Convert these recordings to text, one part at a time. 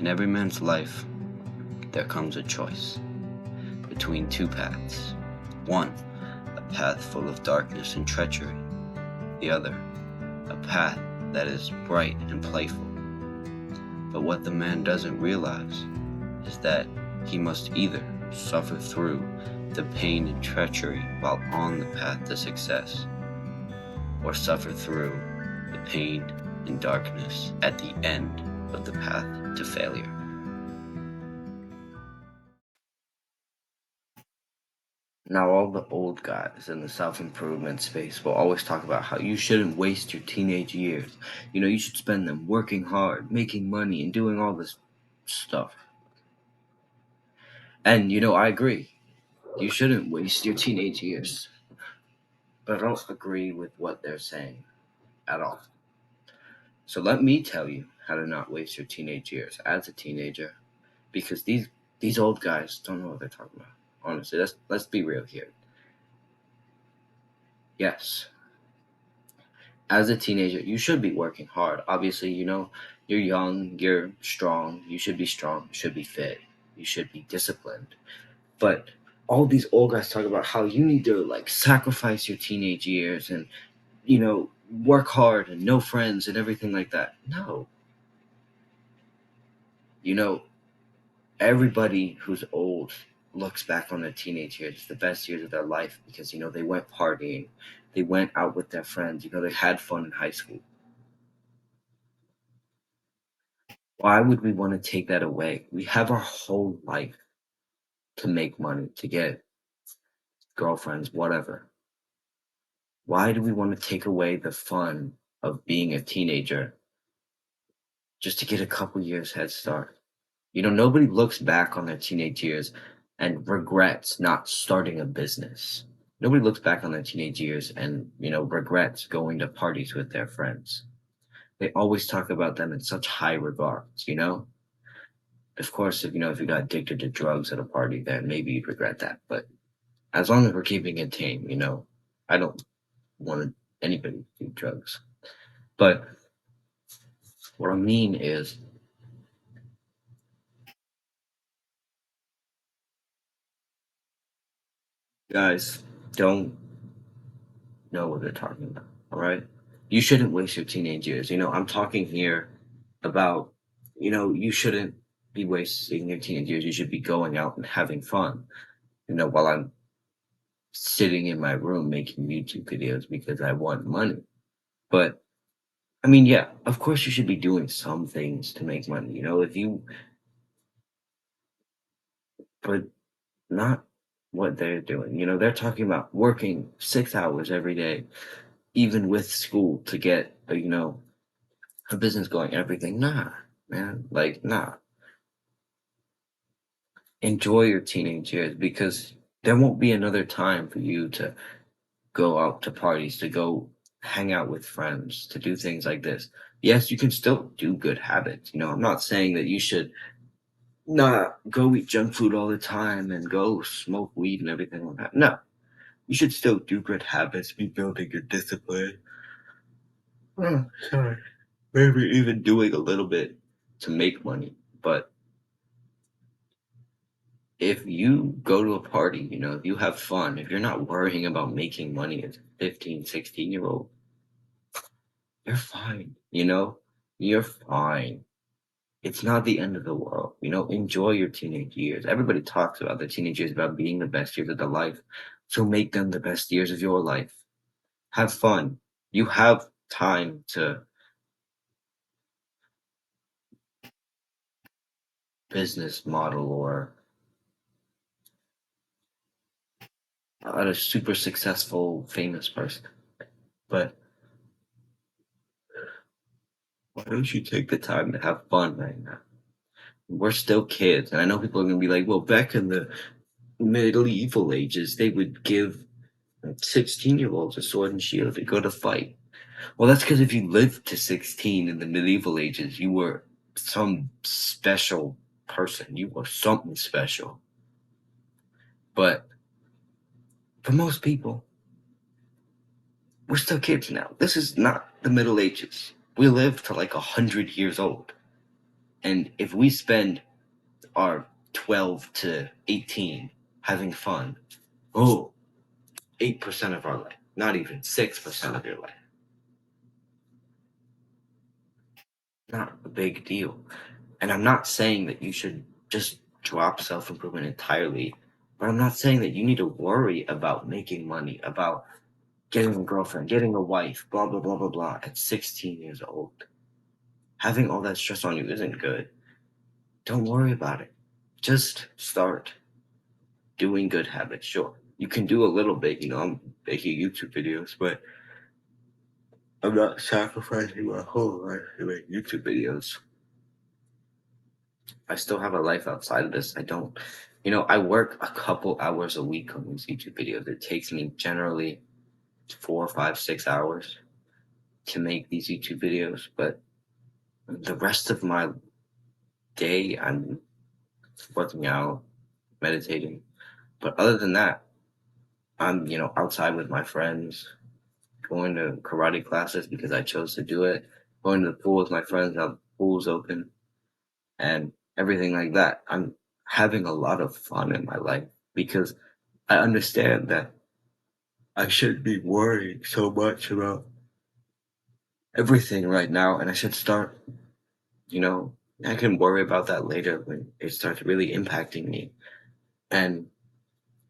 In every man's life, there comes a choice between two paths. One, a path full of darkness and treachery. The other, a path that is bright and playful. But what the man doesn't realize is that he must either suffer through the pain and treachery while on the path to success, or suffer through the pain and darkness at the end of the path to failure. Now, all the old guys in the self-improvement space will always talk about how you shouldn't waste your teenage years. You should spend them working hard, making money, and doing all this stuff. And, I agree. You shouldn't waste your teenage years. But I don't agree with what they're saying at all. So let me tell you how to not waste your teenage years as a teenager, because these old guys don't know what they're talking about. Honestly, let's be real here. Yes, as a teenager, you should be working hard. Obviously, you're young, you're strong, you should be strong, you should be fit, you should be disciplined. But all these old guys talk about how you need to like sacrifice your teenage years and work hard and no friends and everything like that. No. You know, everybody who's old looks back on their teenage years as the best years of their life because they went partying, they went out with their friends, they had fun in high school. Why would we want to take that away? We have our whole life to make money, to get girlfriends, whatever. Why do we want to take away the fun of being a teenager just to get a couple years head start? Nobody looks back on their teenage years and regrets not starting a business. Nobody looks back on their teenage years and, regrets going to parties with their friends. They always talk about them in such high regards. Of course, if you got addicted to drugs at a party, then maybe you'd regret that. But as long as we're keeping it tame, I don't want anybody to do drugs. But what I mean is, guys don't know what they're talking about. All right. You shouldn't waste your teenage years. I'm talking here about, you shouldn't be wasting your teenage years. You should be going out and having fun, while I'm sitting in my room making YouTube videos because I want money. But I mean, yeah, of course you should be doing some things to make money, but not what they're doing. They're talking about working 6 hours every day, even with school to get, a business going, everything. Nah, man. Like, nah. Enjoy your teenage years because there won't be another time for you to go out to parties, to go hang out with friends, to do things like this. Yes, you can still do good habits. I'm not saying that you should not go eat junk food all the time and go smoke weed and everything like that. No, you should still do good habits, be building your discipline. Oh, sorry. Maybe even doing a little bit to make money. But if you go to a party, if you have fun, if you're not worrying about making money as a 15, 16-year old, you're fine, You're fine. It's not the end of the world, enjoy your teenage years. Everybody talks about their teenage years about being the best years of their life. So make them the best years of your life. Have fun. You have time to business model or a super successful famous person. But why don't you take the time to have fun right now? We're still kids, and I know people are gonna be like, well, back in the medieval ages, they would give 16-year-olds a sword and shield to go to fight. Well, that's because if you lived to 16 in the medieval ages, you were some special person. You were something special. But for most people, we're still kids now. This is not the Middle Ages. We live to like 100 years old. And if we spend our 12 to 18 having fun, oh, 8% of our life, not even 6% of your life, not a big deal. And I'm not saying that you should just drop self improvement entirely, but I'm not saying that you need to worry about making money, about getting a girlfriend, getting a wife, blah, blah, blah, blah, blah, at 16 years old. Having all that stress on you isn't good. Don't worry about it. Just start doing good habits. Sure, you can do a little bit. I'm making YouTube videos, but I'm not sacrificing my whole life to make YouTube videos. I still have a life outside of this. I don't, I work a couple hours a week on these YouTube videos. It takes me generally 4, 5, 6 hours to make these YouTube videos, but the rest of my day, I'm working out, meditating. But other than that, I'm, outside with my friends, going to karate classes because I chose to do it, going to the pool with my friends, now the pool's open, and everything like that. I'm having a lot of fun in my life because I understand that I shouldn't be worrying so much about everything right now, and I should start, you know, I can worry about that later when it starts really impacting me. And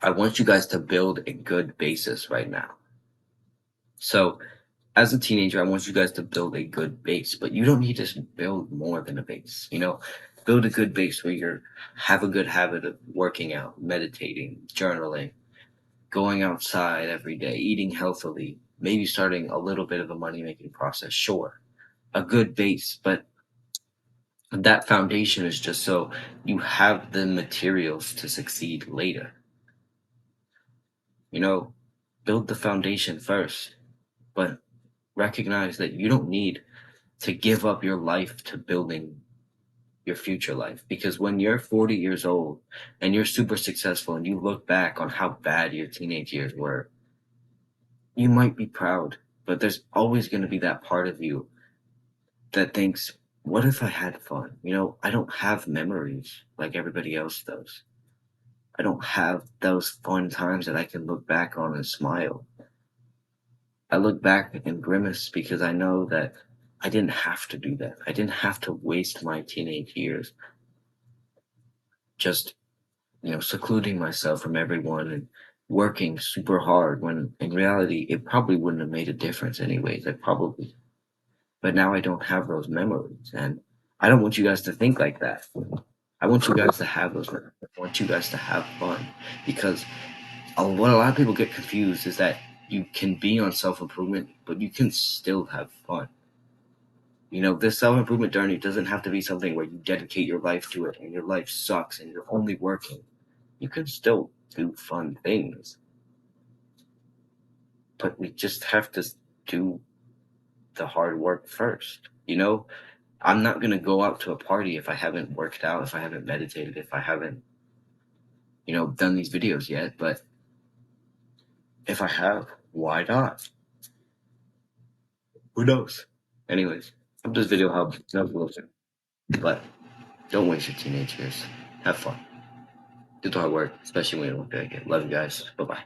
I want you guys to build a good basis right now. So, as a teenager, I want you guys to build a good base, but you don't need to build more than a base. Build a good base where you have a good habit of working out, meditating, journaling, going outside every day, eating healthily, maybe starting a little bit of a money making process. Sure, a good base, but that foundation is just so you have the materials to succeed later. You know, build the foundation first, but recognize that you don't need to give up your life to building your future life. Because when you're 40 years old and you're super successful and you look back on how bad your teenage years were, you might be proud, but there's always going to be that part of you that thinks, what if I had fun? I don't have memories like everybody else does. I don't have those fun times that I can look back on and smile. I look back and grimace because I know that I didn't have to do that. I didn't have to waste my teenage years just, secluding myself from everyone and working super hard when in reality it probably wouldn't have made a difference anyways. But now I don't have those memories, and I don't want you guys to think like that. I want you guys to have those memories. I want you guys to have fun because what a lot of people get confused is that you can be on self improvement, but you can still have fun. This self improvement journey doesn't have to be something where you dedicate your life to it and your life sucks and you're only working. You can still do fun things, but we just have to do the hard work first. I'm not going to go out to a party if I haven't worked out, if I haven't meditated, if I haven't, done these videos yet. But if I have, why not? Who knows? Anyways, I hope this video helped. No, but don't waste your teenage years. Have fun. Do the hard work, especially when you don't feel like it. Love you guys. Bye bye.